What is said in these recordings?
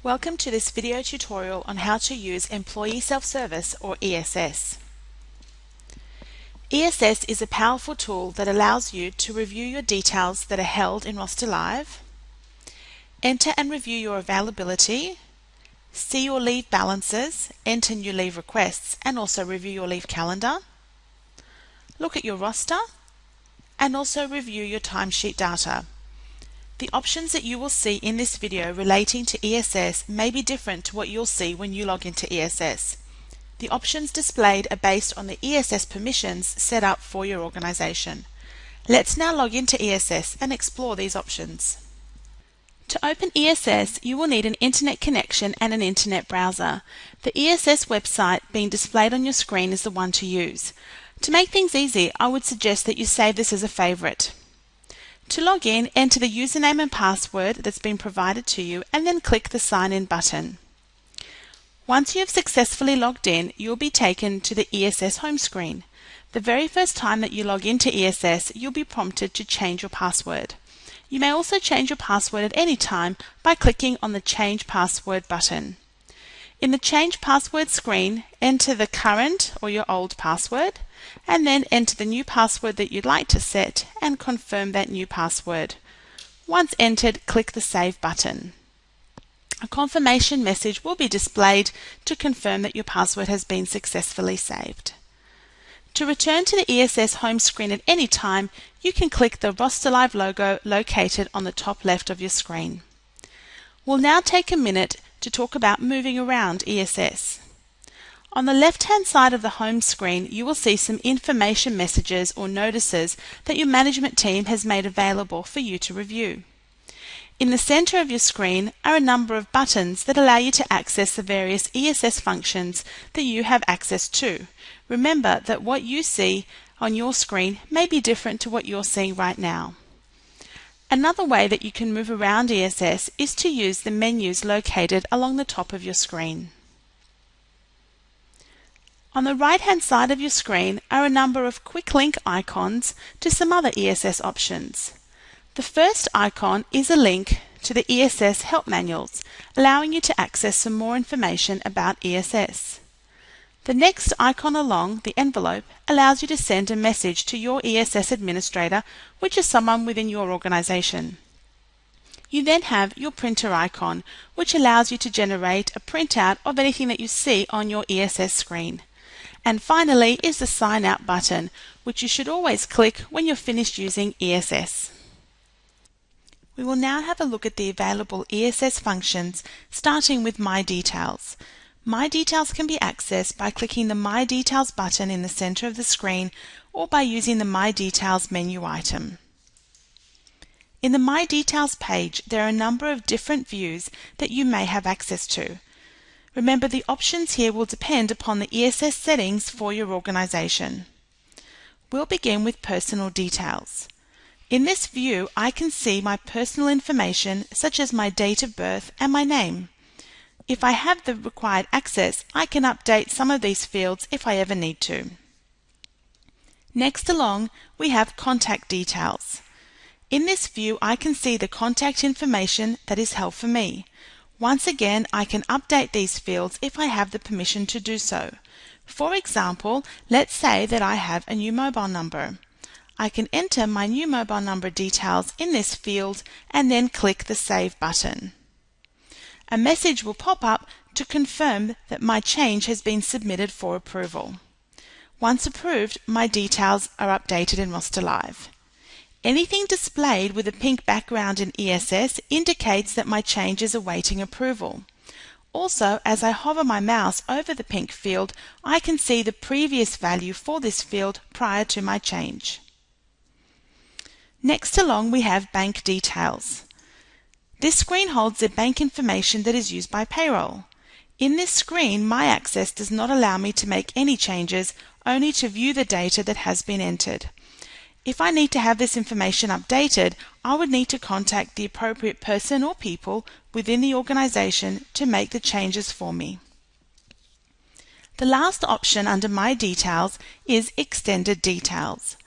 Welcome to this video tutorial on how to use Employee Self-Service or ESS. ESS is a powerful tool that allows you to review your details that are held in ClockLive, enter and review your availability, see your leave balances, enter new leave requests, and also review your leave calendar, look at your roster, and also review your timesheet data. The options that you will see in this video relating to ESS may be different to what you'll see when you log into ESS. The options displayed are based on the ESS permissions set up for your organization. Let's now log into ESS and explore these options. To open ESS, you will need an internet connection and an internet browser. The ESS website being displayed on your screen is the one to use. To make things easy, I would suggest that you save this as a favorite. To log in, enter the username and password that's been provided to you and then click the Sign In button. Once you have successfully logged in, you'll be taken to the ESS home screen. The very first time that you log into ESS, you'll be prompted to change your password. You may also change your password at any time by clicking on the Change Password button. In the Change Password screen, enter the current or your old password, and then enter the new password that you'd like to set and confirm that new password. Once entered, click the Save button. A confirmation message will be displayed to confirm that your password has been successfully saved. To return to the ESS home screen at any time, you can click the ClockLive logo located on the top left of your screen. We'll now take a minute to talk about moving around ESS. On the left-hand side of the home screen, you will see some information messages or notices that your management team has made available for you to review. In the center of your screen are a number of buttons that allow you to access the various ESS functions that you have access to. Remember that what you see on your screen may be different to what you're seeing right now. Another way that you can move around ESS is to use the menus located along the top of your screen. On the right-hand side of your screen are a number of quick link icons to some other ESS options. The first icon is a link to the ESS help manuals, allowing you to access some more information about ESS. The next icon along, the envelope, allows you to send a message to your ESS administrator, which is someone within your organization. You then have your printer icon, which allows you to generate a printout of anything that you see on your ESS screen. And finally is the Sign Out button, which you should always click when you're finished using ESS. We will now have a look at the available ESS functions, starting with My Details. My Details can be accessed by clicking the My Details button in the center of the screen or by using the My Details menu item. In the My Details page, there are a number of different views that you may have access to. Remember, the options here will depend upon the ESS settings for your organization. We'll begin with Personal Details. In this view, I can see my personal information such as my date of birth and my name. If I have the required access, I can update some of these fields if I ever need to. Next along, we have Contact Details. In this view, I can see the contact information that is held for me. Once again, I can update these fields if I have the permission to do so. For example, let's say that I have a new mobile number. I can enter my new mobile number details in this field and then click the Save button. A message will pop up to confirm that my change has been submitted for approval. Once approved, my details are updated in ClockLive. Anything displayed with a pink background in ESS indicates that my change is awaiting approval. Also, as I hover my mouse over the pink field, I can see the previous value for this field prior to my change. Next along, we have Bank Details. This screen holds the bank information that is used by Payroll. In this screen, my access does not allow me to make any changes, only to view the data that has been entered. If I need to have this information updated, I would need to contact the appropriate person or people within the organization to make the changes for me. The last option under My Details is Extended Details.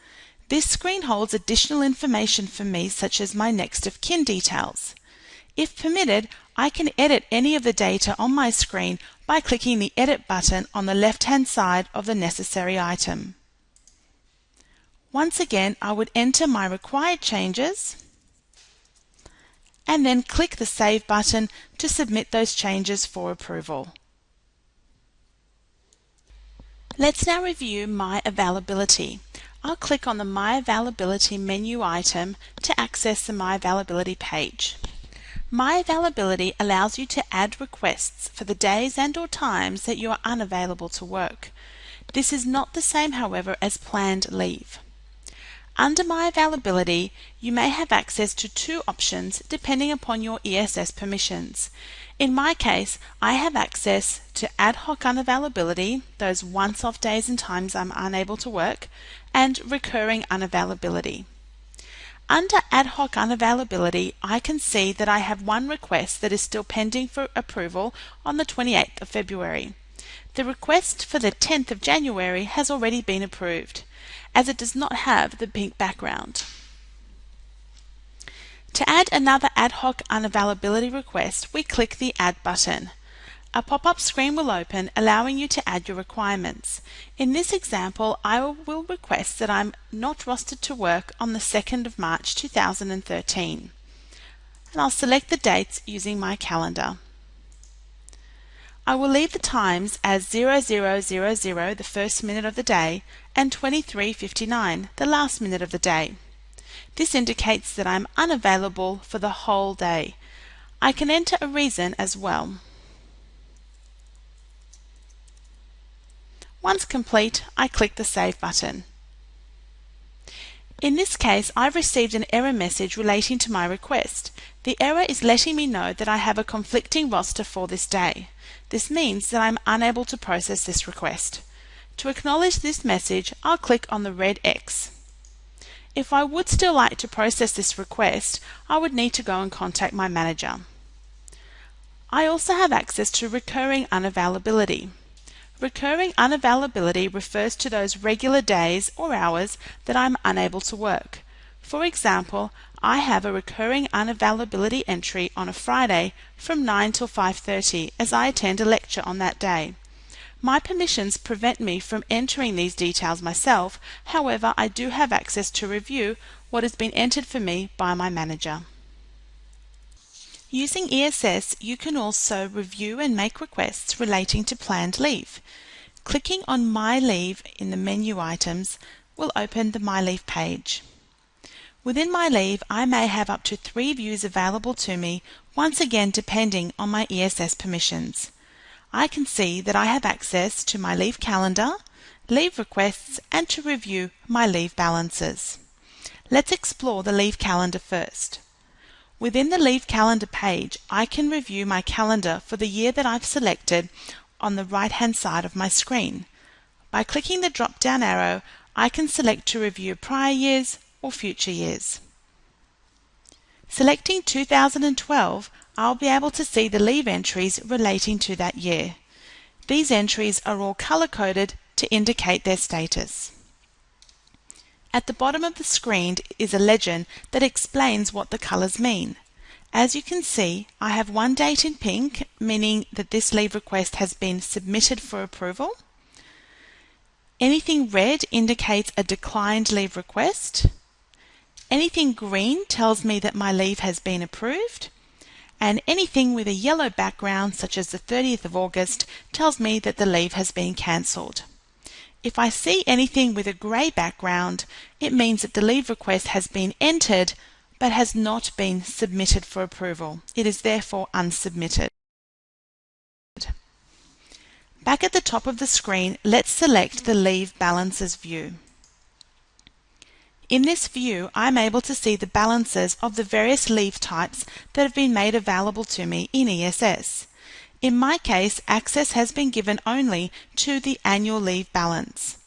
This screen holds additional information for me, such as my next of kin details. If permitted, I can edit any of the data on my screen by clicking the Edit button on the left-hand side of the necessary item. Once again, I would enter my required changes and then click the Save button to submit those changes for approval. Let's now review My Availability. I'll click on the My Availability menu item to access the My Availability page. My Availability allows you to add requests for the days and/or times that you are unavailable to work. This is not the same, however, as planned leave. Under My Availability, you may have access to two options depending upon your ESS permissions. In my case, I have access to ad hoc unavailability, those once-off days and times I'm unable to work, and recurring unavailability. Under ad hoc unavailability, I can see that I have one request that is still pending for approval on the 28th of February. The request for the 10th of January has already been approved, as it does not have the pink background. To add another ad hoc unavailability request, we click the Add button. A pop-up screen will open, allowing you to add your requirements. In this example, I will request that I'm not rostered to work on the 2nd of March 2013. And I'll select the dates using my calendar. I will leave the times as 0000, the first minute of the day, and 23:59, the last minute of the day. This indicates that I'm unavailable for the whole day. I can enter a reason as well. Once complete, I click the Save button. In this case, I've received an error message relating to my request. The error is letting me know that I have a conflicting roster for this day. This means that I'm unable to process this request. To acknowledge this message, I'll click on the red X. If I would still like to process this request, I would need to go and contact my manager. I also have access to recurring unavailability. Recurring unavailability refers to those regular days or hours that I'm unable to work. For example, I have a recurring unavailability entry on a Friday from 9 till 5:30 as I attend a lecture on that day. My permissions prevent me from entering these details myself, however, I do have access to review what has been entered for me by my manager. Using ESS, you can also review and make requests relating to planned leave. Clicking on My Leave in the menu items will open the My Leave page. Within My Leave, I may have up to 3 views available to me, once again depending on my ESS permissions. I can see that I have access to my leave calendar, leave requests, and to review my leave balances. Let's explore the leave calendar first. Within the leave calendar page, I can review my calendar for the year that I've selected on the right-hand side of my screen. By clicking the drop-down arrow, I can select to review prior years or future years. Selecting 2012, I'll be able to see the leave entries relating to that year. These entries are all color-coded to indicate their status. At the bottom of the screen is a legend that explains what the colors mean. As you can see, I have one date in pink, meaning that this leave request has been submitted for approval. Anything red indicates a declined leave request. Anything green tells me that my leave has been approved. And anything with a yellow background, such as the 30th of August, tells me that the leave has been cancelled. If I see anything with a grey background, it means that the leave request has been entered but has not been submitted for approval. It is therefore unsubmitted. Back at the top of the screen, let's select the Leave Balances view. In this view, I am able to see the balances of the various leave types that have been made available to me in ESS. In my case, access has been given only to the annual leave balance.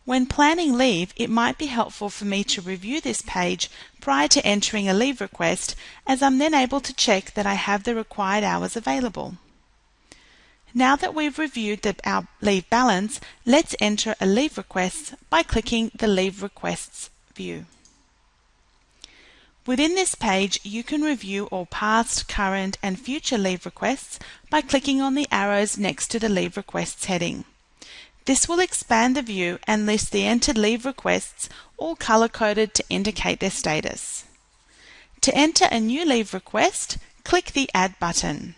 When planning leave, it might be helpful for me to review this page prior to entering a leave request, as I'm then able to check that I have the required hours available. Now that we've reviewed our leave balance, let's enter a leave request by clicking the Leave Requests view. Within this page, you can review all past, current, and future leave requests by clicking on the arrows next to the Leave Requests heading. This will expand the view and list the entered leave requests, all color-coded to indicate their status. To enter a new leave request, click the Add button.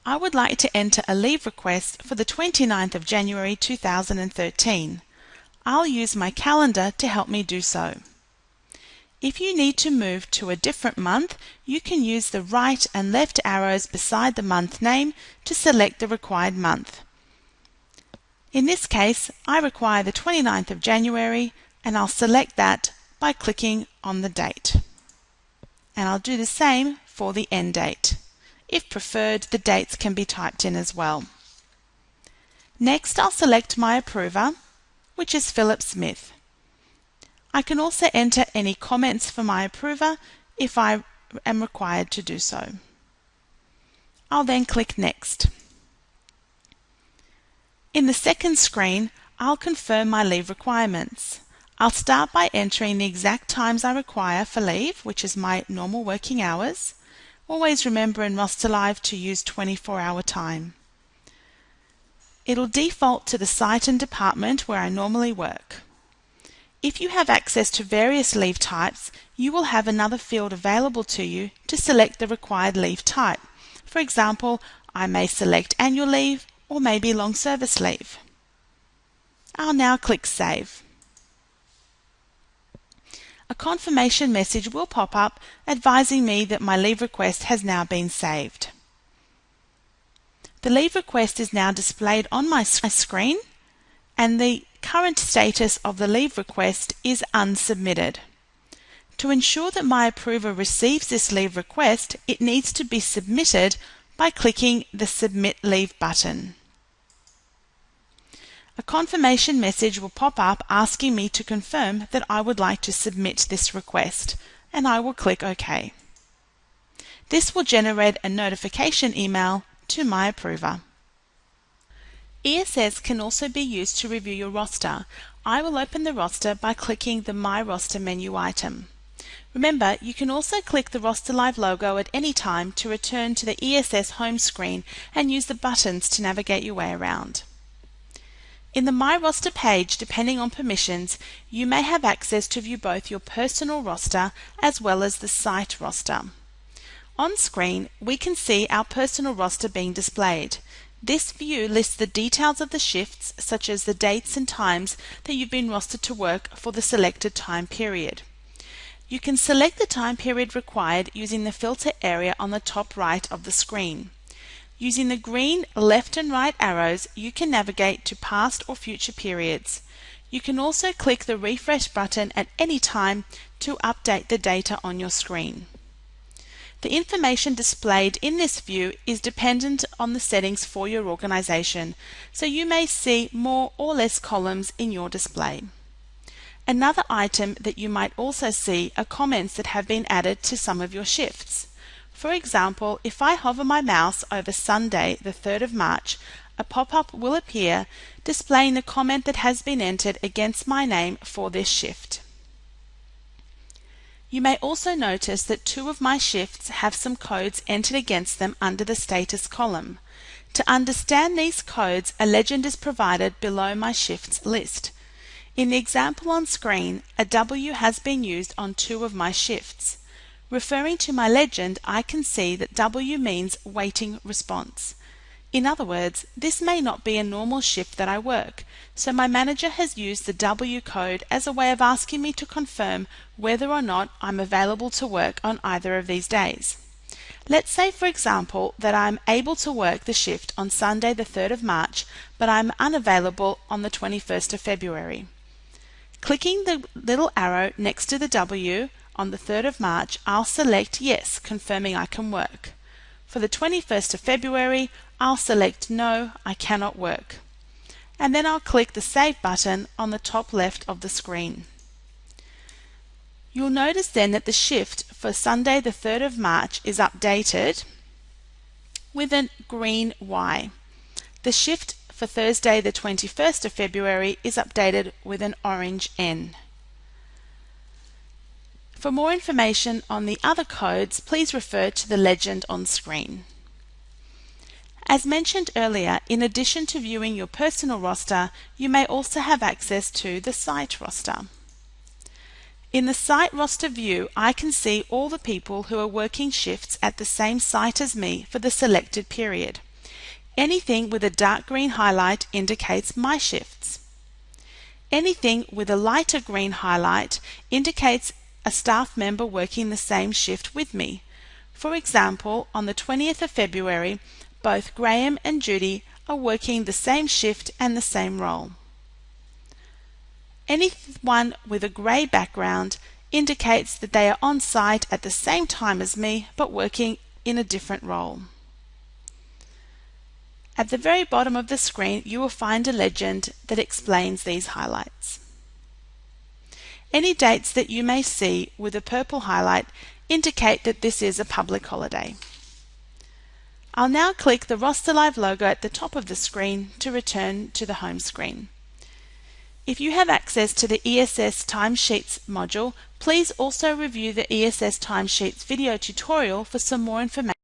I would like to enter a leave request for the 29th of January 2013. I'll use my calendar to help me do so. If you need to move to a different month, you can use the right and left arrows beside the month name to select the required month. In this case, I require the 29th of January, and I'll select that by clicking on the date. And I'll do the same for the end date. If preferred, the dates can be typed in as well. Next, I'll select my approver, which is Philip Smith. I can also enter any comments for my approver if I am required to do so. I'll then click Next. In the second screen, I'll confirm my leave requirements. I'll start by entering the exact times I require for leave, which is my normal working hours. Always remember in RosterLive to use 24-hour time. It'll default to the site and department where I normally work. If you have access to various leave types, you will have another field available to you to select the required leave type. For example, I may select annual leave or maybe long service leave. I'll now click Save. A confirmation message will pop up advising me that my leave request has now been saved. The leave request is now displayed on my screen, and the current status of the leave request is unsubmitted. To ensure that my approver receives this leave request, it needs to be submitted by clicking the Submit Leave button. A confirmation message will pop up asking me to confirm that I would like to submit this request, and I will click OK. This will generate a notification email to my approver. ESS can also be used to review your roster. I will open the roster by clicking the My Roster menu item. Remember, you can also click the RosterLive logo at any time to return to the ESS home screen and use the buttons to navigate your way around. In the My Roster page, depending on permissions, you may have access to view both your personal roster as well as the site roster. On screen, we can see our personal roster being displayed. This view lists the details of the shifts, such as the dates and times that you've been rostered to work for the selected time period. You can select the time period required using the filter area on the top right of the screen. Using the green left and right arrows, you can navigate to past or future periods. You can also click the refresh button at any time to update the data on your screen. The information displayed in this view is dependent on the settings for your organization, so you may see more or less columns in your display. Another item that you might also see are comments that have been added to some of your shifts. For example, if I hover my mouse over Sunday, the 3rd of March, a pop-up will appear displaying the comment that has been entered against my name for this shift. You may also notice that 2 of my shifts have some codes entered against them under the status column. To understand these codes, a legend is provided below my shifts list. In the example on screen, a W has been used on 2 of my shifts. Referring to my legend, I can see that W means waiting response. In other words, this may not be a normal shift that I work, so my manager has used the W code as a way of asking me to confirm whether or not I'm available to work on either of these days. Let's say, for example, that I'm able to work the shift on Sunday the 3rd of March, but I'm unavailable on the 21st of February. Clicking the little arrow next to the W on the 3rd of March, I'll select Yes, confirming I can work. For the 21st of February, I'll select No, I cannot work. And then I'll click the Save button on the top left of the screen. You'll notice then that the shift for Sunday the 3rd of March is updated with a green Y. The shift for Thursday the 21st of February is updated with an orange N. For more information on the other codes, please refer to the legend on screen. As mentioned earlier, in addition to viewing your personal roster, you may also have access to the site roster. In the site roster view, I can see all the people who are working shifts at the same site as me for the selected period. Anything with a dark green highlight indicates my shifts. Anything with a lighter green highlight indicates a staff member working the same shift with me. For example, on the 20th of February, both Graham and Judy are working the same shift and the same role. Anyone with a grey background indicates that they are on site at the same time as me but working in a different role. At the very bottom of the screen, you will find a legend that explains these highlights. Any dates that you may see with a purple highlight indicate that this is a public holiday. I'll now click the RosterLive logo at the top of the screen to return to the home screen. If you have access to the ESS Timesheets module, please also review the ESS Timesheets video tutorial for some more information.